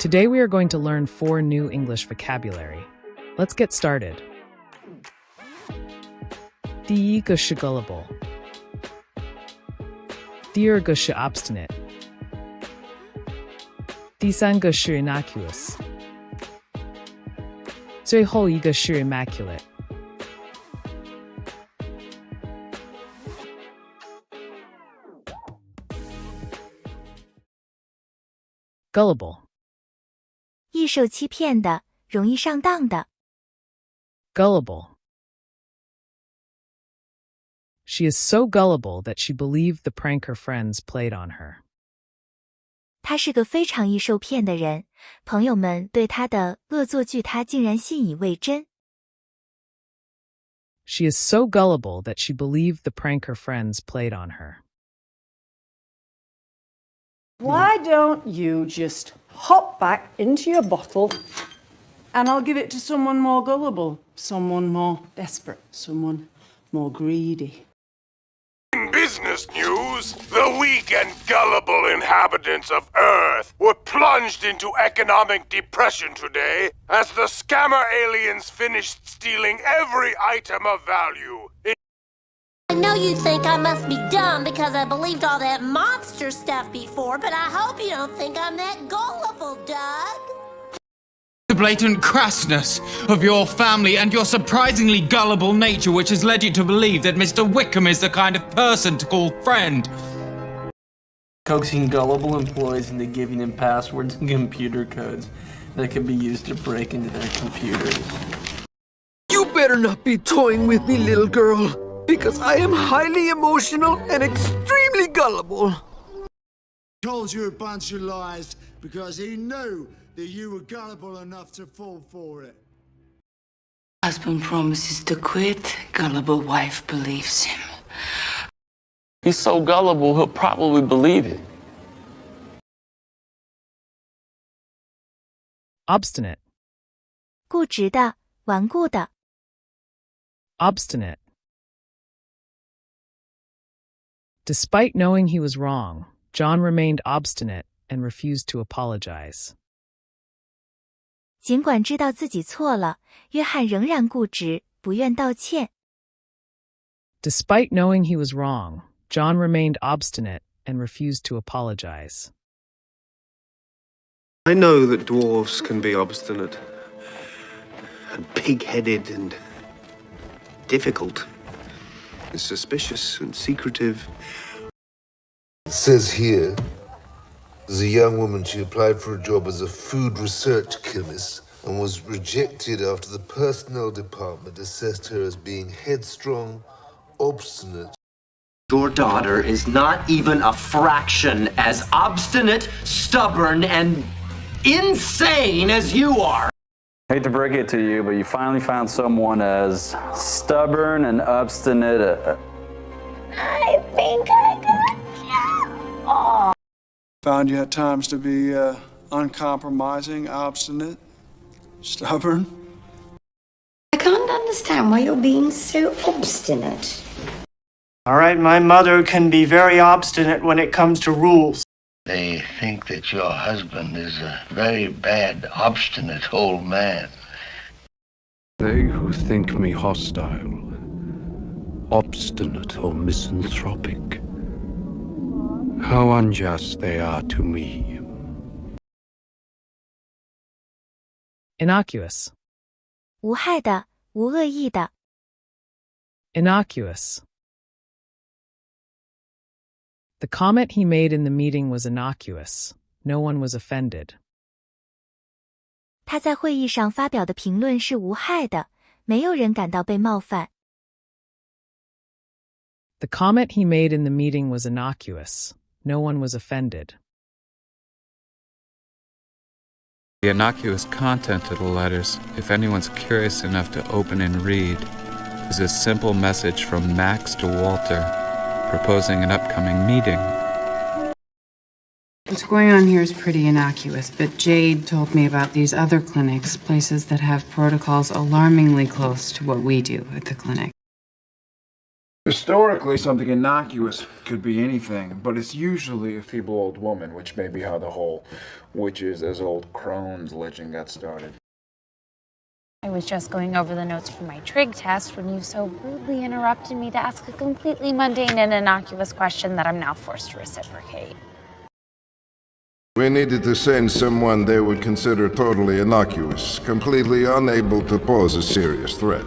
Today we are going to learn 4 new English vocabulary. Let's get started. 第一个是 gullible. 第二个是 obstinate. 第三个是 innocuous. 最后一个是 immaculate. Gullible. 易受欺骗的，容易上当的。Gullible. She is so gullible that she believed the prank her friends played on her. 她是个非常易受骗的人，朋友们对她的恶作剧她竟然信以为真。She is so gullible that she believed the prank her friends played on her. Why don't you just hop back into your bottle and I'll give it to someone more gullible, someone more desperate, someone more greedy. In business news, the weak and gullible inhabitants of Earth were plunged into economic depression today as the scammer aliens finished stealing every item of value. I know you think I must be dumb because I believed all that monster stuff before, but I hope you don't think I'm that gullible, Doug. The blatant crassness of your family and your surprisingly gullible nature which has led you to believe that Mr. Wickham is the kind of person to call friend. Coaxing gullible employees into giving them passwords and computer codes that can be used to break into their computers. You better not be toying with me, little girl. Because I am highly emotional and extremely gullible. Told you a bunch of lies because he knew that you were gullible enough to fall for it. Husband promises to quit, gullible wife believes him. He's so gullible, he'll probably believe it. Obstinate. 固执的，顽固的。Obstinate. Despite knowing he was wrong, John remained obstinate and refused to apologize. 尽管知道自己错了，约翰仍然固执，不愿道歉。Despite knowing he was wrong, John remained obstinate and refused to apologize. I know that dwarves can be obstinate and pig-headed and difficult. Suspicious and secretive. It says here, there's a young woman, she applied for a job as a food research chemist and was rejected after the personnel department assessed her as being headstrong, obstinate. Your daughter is not even a fraction as obstinate, stubborn, and insane as you are. Hate to break it to you, but you finally found someone as stubborn and obstinate. I think I got you. Oh. Found you at times to be uncompromising, obstinate, stubborn. I can't understand why you're being so obstinate. All right, my mother can be very obstinate when it comes to rules. They think that your husband is a very bad, obstinate old man. They who think me hostile, obstinate or misanthropic, how unjust they are to me. Innocuous. 无害的，无恶意的。Innocuous. The comment he made in the meeting was innocuous. No one was offended. 他在会议上发表的评论是无害的，没有人感到被冒犯。The comment he made in the meeting was innocuous. No one was offended. The innocuous content of the letters, if anyone's curious enough to open and read, is a simple message from Max to Walter, proposing an upcoming meeting. What's going on here is pretty innocuous, but Jade told me about these other clinics, places that have protocols alarmingly close to what we do at the clinic. Historically, something innocuous could be anything, but it's usually a feeble old woman, which may be how the whole witches as old crones legend got started. I was just going over the notes for my trig test when you so rudely interrupted me to ask a completely mundane and innocuous question that I'm now forced to reciprocate. We needed to send someone they would consider totally innocuous, completely unable to pose a serious threat.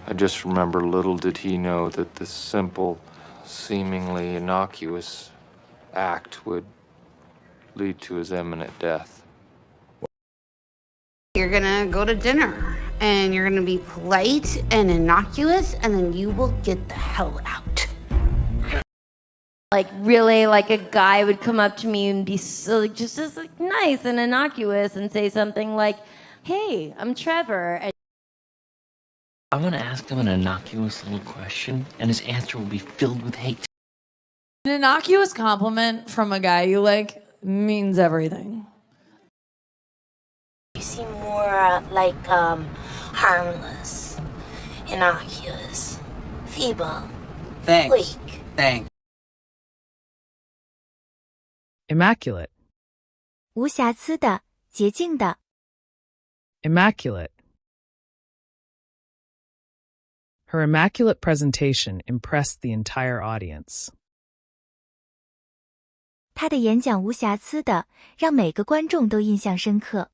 I just remember little did he know that this simple, seemingly innocuous act would lead to his imminent death. You're gonna go to dinner, and you're gonna be polite and innocuous, and then you will get the hell out. Like, really, like a guy would come up to me and be so, just like nice and innocuous and say something like, "Hey, I'm Trevor." And I'm gonna ask him an innocuous little question, and his answer will be filled with hate. An innocuous compliment from a guy you like means everything. You seem more like harmless, innocuous, feeble, weak. Thanks. Immaculate. 无瑕疵的，洁净的。Immaculate. Her immaculate presentation impressed the entire audience. 她的演讲无瑕疵的，让每个观众都印象深刻。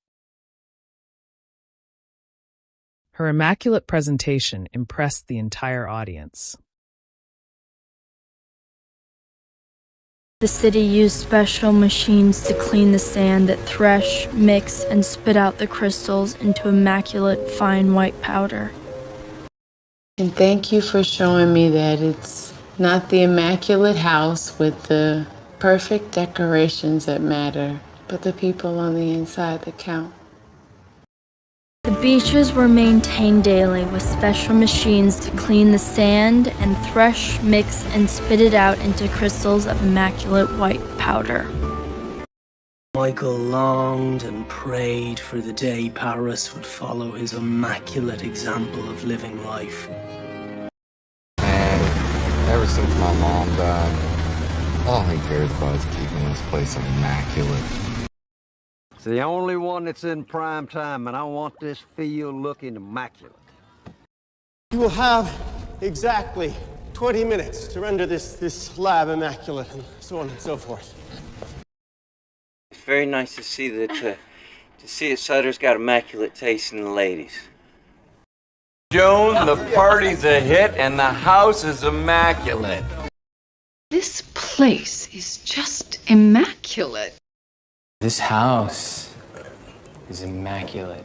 Her immaculate presentation impressed the entire audience. The city used special machines to clean the sand that thresh, mix, and spit out the crystals into immaculate fine white powder. And thank you for showing me that it's not the immaculate house with the perfect decorations that matter, but the people on the inside that count. The beaches were maintained daily with special machines to clean the sand and thresh, mix, and spit it out into crystals of immaculate white powder. Michael longed and prayed for the day Paris would follow his immaculate example of living life. And ever since my mom died, all he cares about is keeping this place immaculate. It's the only one that's in prime time, and I want this field looking immaculate. You will have exactly 20 minutes to render this lab immaculate, and so on and so forth. It's very nice to see that Sutter's got immaculate taste in the ladies. Joan, the party's a hit, and the house is immaculate. This place is just immaculate. This house is immaculate.